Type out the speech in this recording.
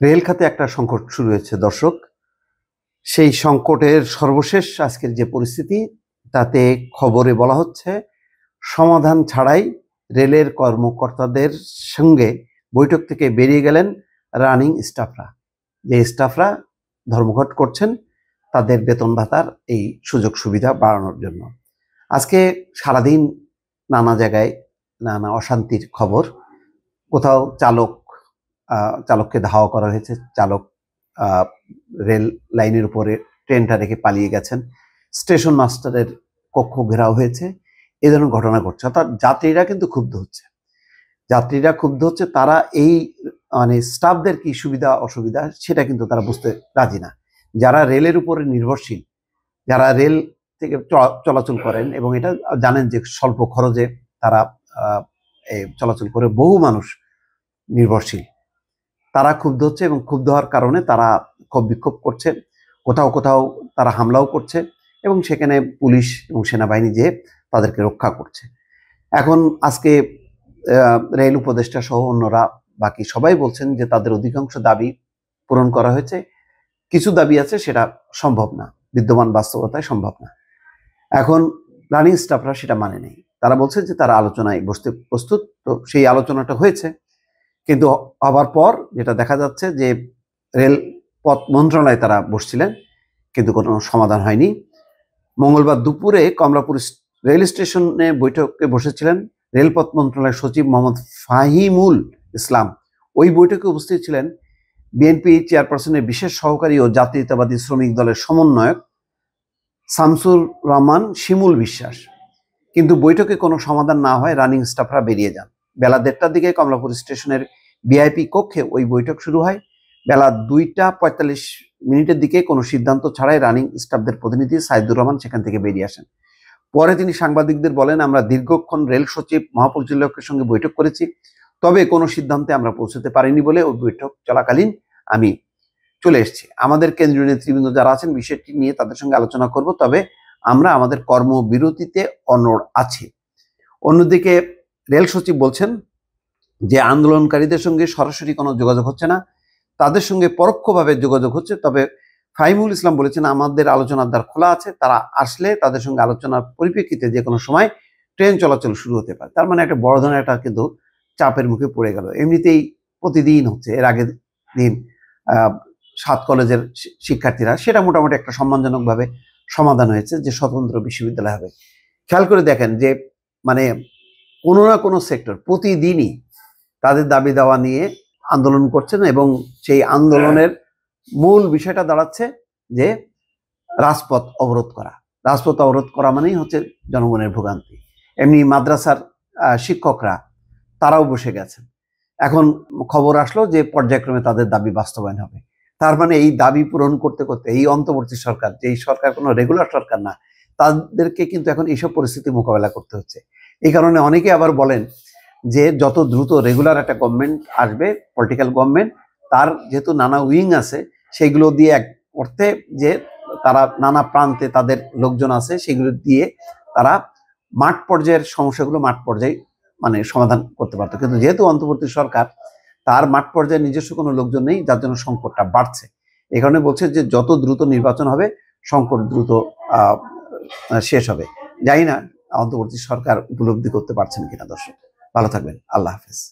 Rail খাতে একটা সংকট শুরু হয়েছে দর্শক। সেই সংকটের সর্বশেষ আজকের যে পরিস্থিতি, তাতে খবরে বলা হচ্ছে সমাধান ছাড়াই রেলের কর্মকর্তাদের সঙ্গে বৈঠক থেকে বেরিয়ে গেলেন রানিং স্টাফরা। যে স্টাফরা ধর্মঘট করছেন তাদের বেতন ভাতার এই সুযোগ সুবিধা বাড়ানোর জন্য। আজকে সারাদিন নানা জায়গায় নানা অশান্তির খবর। কোথাও চালককে ধাওয়া করা হয়েছে, চালক রেল লাইনের উপরে ট্রেনটা রেখে পালিয়ে গেছেন, স্টেশন মাস্টারের কক্ষ ঘেরাও হয়েছে, এই ধরনের ঘটনা ঘটছে। অর্থাৎ যাত্রীরা কিন্তু ক্ষুব্ধ হচ্ছে, তারা এই মানে স্টাফদের কি সুবিধা অসুবিধা সেটা কিন্তু তারা বুঝতে রাজি না। যারা রেলের উপরে নির্ভরশীল, যারা রেল থেকে চলাচল করেন এবং এটা জানেন যে স্বল্প খরচে তারা চলাচল করে, বহু মানুষ নির্ভরশীল, তারা ক্ষুব্ধ হচ্ছে এবং ক্ষুব্ধ হওয়ার কারণে তারা ক্ষোভ বিক্ষোভ করছে, কোথাও কোথাও তারা হামলাও করছে এবং সেখানে পুলিশ এবং সেনাবাহিনী যে তাদেরকে রক্ষা করছে। এখন আজকে রেল উপদেষ্টা সহ অন্যরা বাকি সবাই বলছেন যে তাদের অধিকাংশ দাবি পূরণ করা হয়েছে, কিছু দাবি আছে সেটা সম্ভব না, বিদ্যমান বাস্তবতায় সম্ভব না। এখন রানিং স্টাফরা সেটা মানে নেই, তারা বলছে যে তারা আলোচনায় বসতে প্রস্তুত। তো সেই আলোচনাটা হয়েছে, কিন্তু হবার পর যেটা দেখা যাচ্ছে যে রেলপথ মন্ত্রণালয়ে তারা বসছিলেন কিন্তু কোনো সমাধান হয়নি। মঙ্গলবার দুপুরে কমলাপুর রেল স্টেশনে বৈঠকে বসেছিলেন রেলপথ মন্ত্রণালয়ের সচিব মোহাম্মদ ফাহিমুল ইসলাম। ওই বৈঠকে উপস্থিত ছিলেন বিএনপি চেয়ারপারসনের বিশেষ সহকারী ও জাতীয়তাবাদী শ্রমিক দলের সমন্বয়ক শামসুর রহমান শিমুল বিশ্বাস। কিন্তু বৈঠকে কোনো সমাধান না হয় রানিং স্টাফরা বেরিয়ে যান। বেলা 1:30টার দিকে কমলাপুর স্টেশনের ভিআইপি কক্ষে ওই বৈঠক শুরু হয়। বেলা 2:45 দিকে কোনো সিদ্ধান্ত ছাড়াই রানিং স্টাফদের প্রতিনিধি সাইদুর রহমান সেখান থেকে বেরিয়ে আসেন। পরে তিনি সাংবাদিকদের বলেন, আমরা দীর্ঘক্ষণ রেল সচিব মহাপরিচালকের সঙ্গে বৈঠক করেছি, তবে কোনো সিদ্ধান্তে আমরা পৌঁছতে পারিনি বলে ওই বৈঠক চলাকালীন আমি চলে এসেছি। আমাদের কেন্দ্রীয় নেতৃবৃন্দ যারা আছেন বিষয়টি নিয়ে তাদের সঙ্গে আলোচনা করব, তবে আমরা আমাদের কর্মবিরতিতে অনড় আছি। অন্যদিকে রেল সচিব বলছেন যে আন্দোলনকারীদের সঙ্গে সরাসরি কোনো যোগাযোগ হচ্ছে না, তাদের সঙ্গে পরোক্ষভাবে যোগাযোগ হচ্ছে। তবে ফাহিমুল ইসলাম বলেছেন আমাদের আলোচনার দ্বার খোলা আছে, তারা আসলে তাদের সঙ্গে আলোচনার পরিপ্রেক্ষিতে যে কোনো সময় ট্রেন চলাচল শুরু হতে পারে। তার মানে একটা বড় ধরনের একটা কিন্তু চাপের মুখে পড়ে গেল। এমনিতেই প্রতিদিন হচ্ছে, এর আগের দিন 7 কলেজের শিক্ষার্থীরা, সেটা মোটামুটি একটা সম্মানজনকভাবে সমাধান হয়েছে যে স্বতন্ত্র বিশ্ববিদ্যালয় হবে। খেয়াল করে দেখেন যে মানে কোনো না কোনো সেক্টর প্রতিদিনই তাদের দাবি দাওয়া নিয়ে আন্দোলন করছেন এবং সেই আন্দোলনের মূল বিষয়টা দাঁড়াচ্ছে যে রাজপথ অবরোধ করা। রাজপথ অবরোধ করা মানেই হচ্ছে জনগণের ভোগান্তি। এমনি মাদ্রাসার শিক্ষকরা তারাও বসে গেছেন। এখন খবর আসলো যে পর্যায়ক্রমে তাদের দাবি বাস্তবায়ন হবে। তার মানে এই দাবি পূরণ করতে করতে এই অন্তর্বর্তী সরকার, যে এই সরকার কোনো রেগুলার সরকার না, তাদেরকে কিন্তু এখন এইসব পরিস্থিতি মোকাবেলা করতে হচ্ছে। এই কারণে অনেকে আবার বলেন যে যত দ্রুত রেগুলার একটা গভর্নমেন্ট আসবে, পলিটিক্যাল গভর্নমেন্ট, তার যেহেতু নানা উইং আছে, সেগুলো দিয়ে এক অর্থে যে তারা নানা প্রান্তে তাদের লোকজন আছে, সেগুলো দিয়ে তারা মাঠ পর্যায়ের সমস্যাগুলো মাঠ পর্যায়ে মানে সমাধান করতে পারতো। কিন্তু যেহেতু অন্তর্বর্তী সরকার, তার মাঠ পর্যায়ে নিজস্ব কোনো লোকজন নেই, যার জন্য সংকটটা বাড়ছে। এই কারণে বলছে যে যত দ্রুত নির্বাচন হবে সংকট দ্রুত শেষ হবে। জানি না অন্তর্বর্তী সরকার উপলব্ধি করতে পারছেন কিনা। দর্শক ভালো থাকবেন, আল্লাহ হাফেজ।